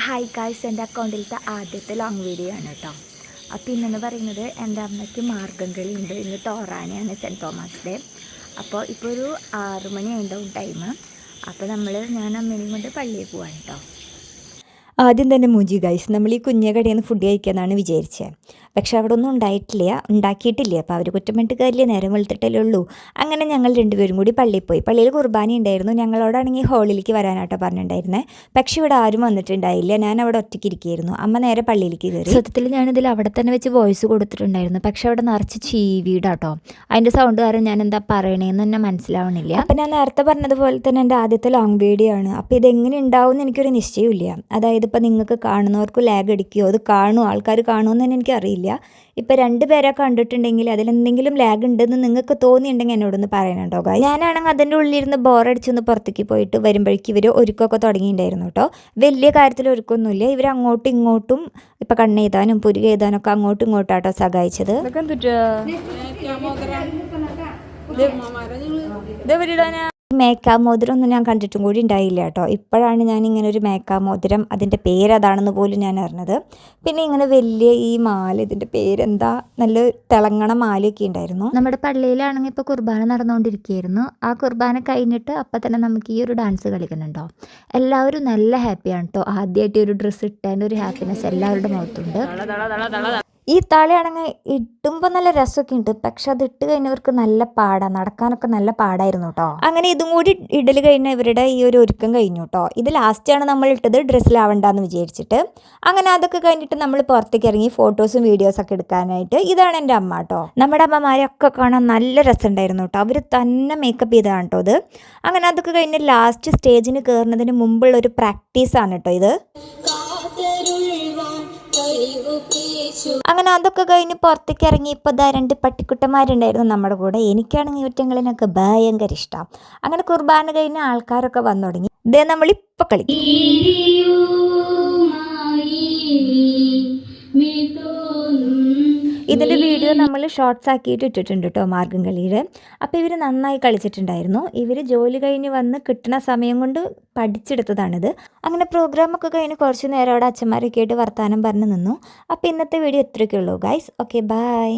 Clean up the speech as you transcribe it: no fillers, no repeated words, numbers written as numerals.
Hi guys, എൻ്റെ അക്കൗണ്ടിലത്തെ ആദ്യത്തെ long video ആണ് കേട്ടോ. അപ്പോൾ ഇന്നെന്ന് പറയുന്നത് എൻ്റെ അമ്മയ്ക്ക് മാർഗ്ഗംകളി ഉണ്ട്. ഇന്ന് തോറാനയാണ്, സെൻറ്റ് തോമസ് ഡേ. അപ്പോൾ ഇപ്പോൾ ഒരു 6 മണി ആയിട്ടുണ്ടാവും ടൈം. അപ്പോൾ ഞാൻ അമ്മേനെയും കൊണ്ട് പള്ളിയിൽ പോവാണ് കേട്ടോ. ആദ്യം തന്നെ മൂജി ഗൈസ്, നമ്മൾ ഈ കുഞ്ഞ കടയിൽ നിന്ന് ഫുഡ് കഴിക്കാമെന്നാണ് വിചാരിച്ചത്. പക്ഷെ അവിടെ ഒന്നും ഉണ്ടാക്കിയിട്ടില്ല. അപ്പോൾ അവർ കുറ്റമിട്ട് കാര്യമില്ല, നേരം വെളുത്തിട്ടല്ലേ ഉള്ളൂ. അങ്ങനെ ഞങ്ങൾ രണ്ടുപേരും കൂടി പള്ളിയിൽ പോയി. പള്ളിയിൽ കുർബാന ഉണ്ടായിരുന്നു. ഞങ്ങളോടാണെങ്കിൽ ഹോളിലേക്ക് വരാനാട്ടോ പറഞ്ഞിട്ടുണ്ടായിരുന്നത്. പക്ഷെ ഇവിടെ ആരും വന്നിട്ടുണ്ടായില്ല. ഞാൻ അവിടെ ഒറ്റയ്ക്ക് ഇരിക്കുകയായിരുന്നു. അമ്മ നേരെ പള്ളിയിലേക്ക് കയറി. സത്യത്തിൽ ഞാനിതിൽ അവിടെ തന്നെ വെച്ച് വോയിസ് കൊടുത്തിട്ടുണ്ടായിരുന്നു. പക്ഷെ അവിടെ നിറച്ച് ചീവീടാട്ടോ. അതിൻ്റെ സൗണ്ട് കാരണം ഞാൻ എന്താ പറയണേന്ന് തന്നെ മനസ്സിലാവണില്ല. അപ്പം ഞാൻ നേരത്തെ പറഞ്ഞതുപോലെ തന്നെ എൻ്റെ ആദ്യത്തെ ലോങ് വീഡിയോ ആണ്. അപ്പോൾ ഇതെങ്ങനെ ഉണ്ടാവും എന്ന് എനിക്കൊരു നിശ്ചയമില്ല. അതായത് ഇപ്പോൾ നിങ്ങൾക്ക് കാണുന്നവർക്ക് ലാഗ് അടിക്കുകയോ അത് കാണുമോ, ആൾക്കാർ കാണുമെന്ന് തന്നെ എനിക്കറിയില്ല. ഇപ്പോൾ 2 പേരെ കണ്ടിട്ടുണ്ടെങ്കിൽ അതിലെന്തെങ്കിലും ലാഗ് ഉണ്ടെന്ന് നിങ്ങൾക്ക് തോന്നിയിട്ടുണ്ടെങ്കിൽ എന്നോടൊന്ന് പറയണുണ്ടോ ഗായ്സ്. ഞാനാണെങ്കിൽ അതിൻ്റെ ഉള്ളിലിരുന്ന് ബോറടിച്ചൊന്ന് പുറത്തേക്ക് പോയിട്ട് വരുമ്പോഴേക്ക് ഇവർ ഒരുക്കമൊക്കെ തുടങ്ങിയിട്ടുണ്ടായിരുന്നു കേട്ടോ. വലിയ കാര്യത്തിൽ ഒരുക്കൊന്നുമില്ല. ഇവർ അങ്ങോട്ടും ഇങ്ങോട്ടും ഇപ്പോൾ കണ്ണെഴുതാനും പുരുക എഴുതാനൊക്കെ അങ്ങോട്ടും ഇങ്ങോട്ടാട്ടോ സഹായിച്ചത്. മേക്കാമോതിരം ഒന്നും ഞാൻ കണ്ടിട്ടും കൂടി ഉണ്ടായില്ല കേട്ടോ. ഇപ്പോഴാണ് ഞാൻ ഇങ്ങനെ ഒരു മേക്കാമോതിരം, അതിൻ്റെ പേരതാണെന്ന് പോലും ഞാൻ അറിഞ്ഞത്. പിന്നെ ഇങ്ങനെ വലിയ ഈ മാല, ഇതിൻ്റെ പേരെന്താ, നല്ല തിളങ്ങണ മാലയൊക്കെ ഉണ്ടായിരുന്നു. നമ്മുടെ പള്ളിയിലാണെങ്കിൽ ഇപ്പോൾ കുർബാന നടന്നുകൊണ്ടിരിക്കുകയായിരുന്നു. ആ കുർബാന കഴിഞ്ഞിട്ട് അപ്പം തന്നെ നമുക്ക് ഈ ഒരു ഡാൻസ് കളിക്കുന്നുണ്ടോ. എല്ലാവരും നല്ല ഹാപ്പിയാണ് കേട്ടോ. ആദ്യമായിട്ട് ഒരു ഡ്രസ്സ് ഇട്ടതിൻ്റെ ഒരു ഹാപ്പിനെസ് എല്ലാവരുടെ മുഖത്തുണ്ട്. ഈ താളിയാണെങ്കിൽ ഇടുമ്പോൾ നല്ല രസമൊക്കെ ഉണ്ട്. പക്ഷെ അത് ഇട്ട് കഴിഞ്ഞവർക്ക് നല്ല പാടാണ്, നടക്കാനൊക്കെ നല്ല പാടായിരുന്നു കേട്ടോ. അങ്ങനെ ഇതും കൂടി ഇടൽ കഴിഞ്ഞ ഇവരുടെ ഈ ഒരു ഒരുക്കം കഴിഞ്ഞു കേട്ടോ. ഇത് ലാസ്റ്റാണ് നമ്മൾ ഇട്ടത്, ഡ്രസ്സിലാവണ്ടെന്ന് വിചാരിച്ചിട്ട്. അങ്ങനെ അതൊക്കെ കഴിഞ്ഞിട്ട് നമ്മൾ പുറത്തേക്ക് ഇറങ്ങി ഫോട്ടോസും വീഡിയോസൊക്കെ എടുക്കാനായിട്ട്. ഇതാണ് എൻ്റെ അമ്മ കേട്ടോ. നമ്മുടെ അമ്മമാരെയൊക്കെ കാണാൻ നല്ല രസമുണ്ടായിരുന്നു കേട്ടോ. അവർ തന്നെ മേക്കപ്പ് ചെയ്തതാണ് കേട്ടോ ഇത്. അങ്ങനെ അതൊക്കെ കഴിഞ്ഞ് ലാസ്റ്റ് സ്റ്റേജിന് കയറുന്നതിന് മുമ്പുള്ളൊരു പ്രാക്ടീസാണ് കേട്ടോ ഇത്. അങ്ങനെ അതൊക്കെ കഴിഞ്ഞ് പുറത്തേക്ക് ഇറങ്ങി ഇപ്പോൾ 2 പട്ടിക്കുട്ടന്മാരുണ്ടായിരുന്നു നമ്മുടെ കൂടെ. എനിക്കാണെങ്കിൽ ഇവറ്റങ്ങളിനൊക്കെ ഭയങ്കര ഇഷ്ടം. അങ്ങനെ കുർബാന കഴിഞ്ഞ ആൾക്കാരൊക്കെ വന്നു തുടങ്ങി. ഇതേ നമ്മളിപ്പോൾ കളിക്കും. ഇതിൻ്റെ വീഡിയോ നമ്മൾ ഷോർട്സ് ആക്കിയിട്ട് ഇട്ടിട്ടുണ്ട് കേട്ടോ മാർഗ്ഗംകളിയുടെ. അപ്പോൾ ഇവർ നന്നായി കളിച്ചിട്ടുണ്ടായിരുന്നു. ഇവർ ജോലി കഴിഞ്ഞ് വന്ന് കിട്ടുന്ന സമയം കൊണ്ട് പഠിച്ചെടുത്തതാണിത്. അങ്ങനെ പ്രോഗ്രാമൊക്കെ കഴിഞ്ഞ് കുറച്ച് നേരം അവിടെ അച്ഛന്മാരൊക്കെ ആയിട്ട് വർത്തമാനം പറഞ്ഞ് നിന്നു. അപ്പോൾ ഇന്നത്തെ വീഡിയോ ഇത്രയൊക്കെ ഉള്ളൂ ഗൈസ്. Okay, by.